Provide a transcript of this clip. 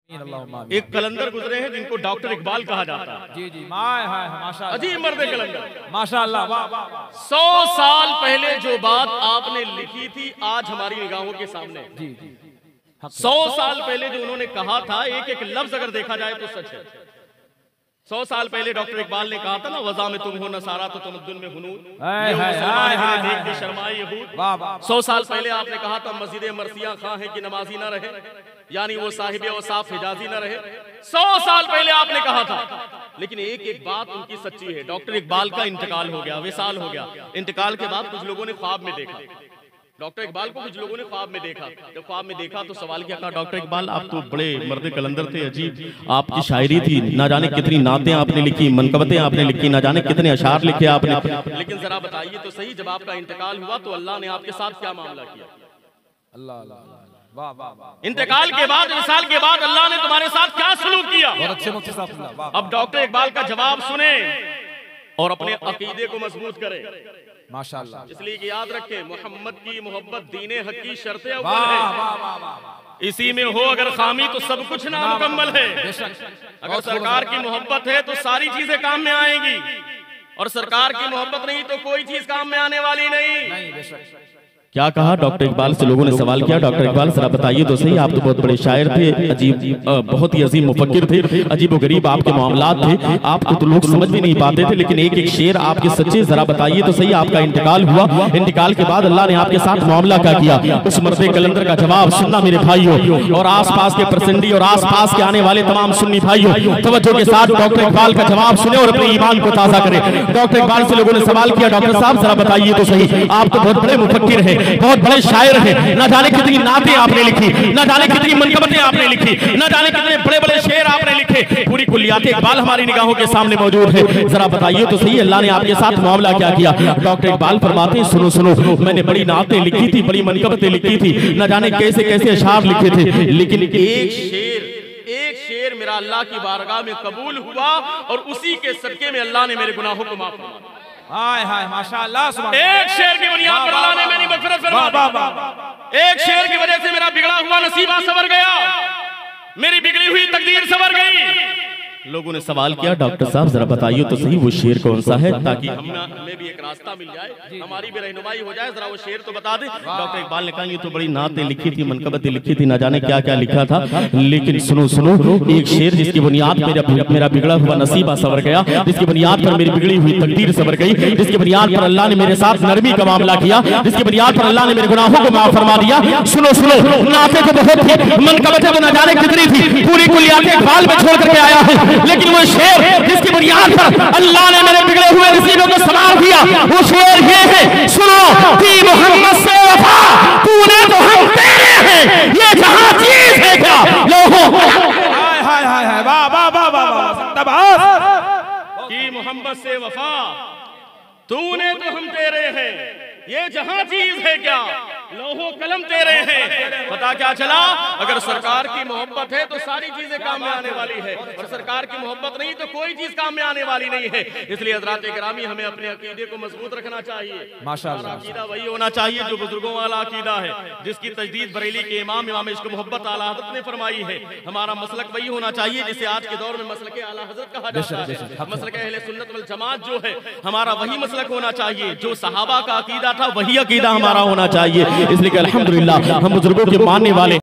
एक कलंदर गुजरे हैं जिनको डॉक्टर इकबाल कहा जाता है। जी जी, माशाअल्लाह, अजीब मर्द कलंदर, माशाअल्लाह। 100 साल पहले जो बात आपने लिखी थी आज हमारी निगाहों के सामने। जी जी, 100 साल पहले जो उन्होंने कहा था, एक एक लफ्ज अगर देखा जाए तो सच है। 100 साल पहले डॉक्टर इकबाल ने कहा था ना, वज़ा में तुम हो नसारा तो तमद्दुन में हुनूर, देख के शर्माए यहूद। 100 साल पहले आपने कहा था मस्जिद मरसिया खां है कि नमाजी ना रहे, यानी वो साहिबे औसाफ हिजाजी ना रहे। 100 साल पहले आपने कहा था, लेकिन एक एक बात उनकी सच्ची है। डॉक्टर इकबाल का इंतकाल हो गया, विसाल हो गया। इंतकाल के बाद कुछ लोगों ने ख्वाब में देखा डॉक्टर इकबाल को, कुछ लोगों ने ख्वाब में देखा। जब ख्वाब में देखा तो सवाल क्या कहा, डॉक्टर इकबाल आप तो बड़े मर्द कलंदर थे, अजीब आपकी शायरी थी, ना जाने कितनी नातें आपने लिखी, मनकबतें आपने लिखी, ना जाने कितने अशार लिखे आपने, लेकिन जरा बताइए तो सही, जब आपका इंतकाल हुआ तो अल्लाह ने आपके साथ क्या मामला किया? अल्लाह अल्लाह, वाह वाह वाह। इंतकाल के बाद, विसाल के बाद अल्लाह ने तुम्हारे साथ क्या सलूक किया? बहुत अच्छे मुफ्ती साहब। अब डॉक्टर इकबाल का जवाब सुने और अपने अकीदे को मजबूत करें माशाअल्लाह। इसलिए कि याद रखें, मोहम्मद की मोहब्बत दीने हक की शर्त अव्वल है। इसी में हो अगर खामी तो सब कुछ नामुकम्मल है। अगर सरकार की मोहब्बत है तो सारी चीजें काम में आएंगी, और सरकार की मोहब्बत नहीं तो कोई चीज काम में आने वाली नहीं। क्या कहा डॉक्टर इकबाल से? लोगों ने सवाल किया, डॉक्टर इकबाल जरा बताइए तो सही, आप तो बहुत बड़े शायर थे, अजीब बहुत ही अजीम मुफक्किर थे, अजीब व गरीब आपके मामलात थे, आपको तो लोग समझ भी नहीं पाते थे, लेकिन एक एक शेर आपके सच्चे, जरा बताइए तो सही, आपका इंतकाल हुआ, इंतकाल के बाद अल्लाह ने आपके साथ मामला क्या किया? उस मर्दे कलंदर का जवाब सुनना मेरे भाइयों, और आसपास के प्रसंडी और आसपास के आने वाले तमाम सुन्नी भाइयों, तवज्जो के साथ डॉक्टर इकबाल का जवाब सुने और अपने ईमान को ताज़ा करें। डॉक्टर इकबाल से लोगों ने सवाल किया, डॉक्टर साहब जरा बताइए तो सही, आप तो बहुत बड़े मुफक्किर हैं, बहुत बड़े शायर हैं, न जाने कितनी नातें आपने लिखी, न जाने कितनी मनकबतें आपने लिखी, न जाने कितने बड़े बड़े शेर आपने लिखे, पूरी कुल्लियात इकबाल हमारी निगाहों के सामने मौजूद है, जरा बताइए तो सही अल्लाह ने आपके साथ मामला क्या किया? डॉक्टर इकबाल फरमाते हैं, सुनो सुनो, मैंने बड़ी नातें लिखी थी, बड़ी मनकबतें लिखी थी, न जाने कैसे कैसे अशार लिखे थे, लेकिन एक शेर मेरा अल्लाह की बारगाह में कबूल हुआ, और उसी के सदके में अल्लाह ने मेरे गुनाहों को माफ किया। हाय हाय माशाअल्लाह, एक शेर की बुनियाद पर अल्लाह ने मेरी मग़फ़िरत फरमाई। एक शेर की वजह से मेरा बिगड़ा हुआ नसीबा संवर गया, मेरी बिगड़ी हुई तकदीर संवर गई। लोगों ने सवाल किया, डॉक्टर साहब जरा बताइए तो सही वो शेर कौन सा है, ताकि हमें भी एक रास्ता मिल जाए, हमारी भी रहनुमाई हो जाए, जरा वो शेर तो बता दे। डॉक्टर इकबाल ने कहा, ये तो बड़ी नातें लिखी थी, मनकबतें लिखी थी, ना जाने क्या क्या लिखा था, लेकिन सुनो सुनो, एक शेर जिसकी बुनियाद मेरा बिगड़ा हुआ नसीबा संवर गया, जिसकी बुनियाद पर मेरी बिगड़ी हुई तकदीर संवर गई, जिसकी बुनियाद पर अल्लाह ने मेरे साथ नरमी का मामला किया, जिसकी बुनियाद पर अल्लाह ने मेरे गुनाहों को माफ फरमा दिया। सुनो सुनो, नाते तो बहुत थी, मनकबतें तो ना जाने कितनी थी, पूरी कुल्लियात इकबाल में छोड़ करके आया हूँ, लेकिन वो शेर जिसकी बुनियाद पर अल्लाह ने मेरे बिगड़े हुए नसीबों को संवार दिया, वो शेर ये है, सुनो, कि मोहम्मद से वफा तूने तो हम तेरे हैं, ये जहां चीज है क्या लोगों। हाय हाय हाय हाय, वाह वाह वाह वाह, जिंदाबाद। कि मोहम्मद से वफा तूने तो हम तेरे हैं, ये जहां चीज है क्या लोहो कलम तेरे हैं। पता क्या चला, अगर सरकार की मोहब्बत है तो सारी चीजें काम में आने वाली है, और सरकार की मोहब्बत नहीं तो कोई चीज काम में आने वाली नहीं है। इसलिए हज़रात गिरामी, हमें अपने अकीदे को मजबूत रखना चाहिए। माशाअल्लाह, अकीदा वही होना चाहिए जो बुजुर्गों वाला अकीदा है, जिसकी तजदीद बरेली के इमाम इश्क मोहब्बत आला हज़रत ने फरमाई है। हमारा मसलक वही होना चाहिए जिसे आज के दौर में मसलक आला हज़रत कहा जाता है। मसलक अहले सुन्नत वल जमात जो है, हमारा वही मसलक होना चाहिए, जो सहाबा का अकीदा था वही अकीदा हमारा होना चाहिए। इसलिए अल्हम्दुलिल्लाह हम बुजुर्गों के मानने वाले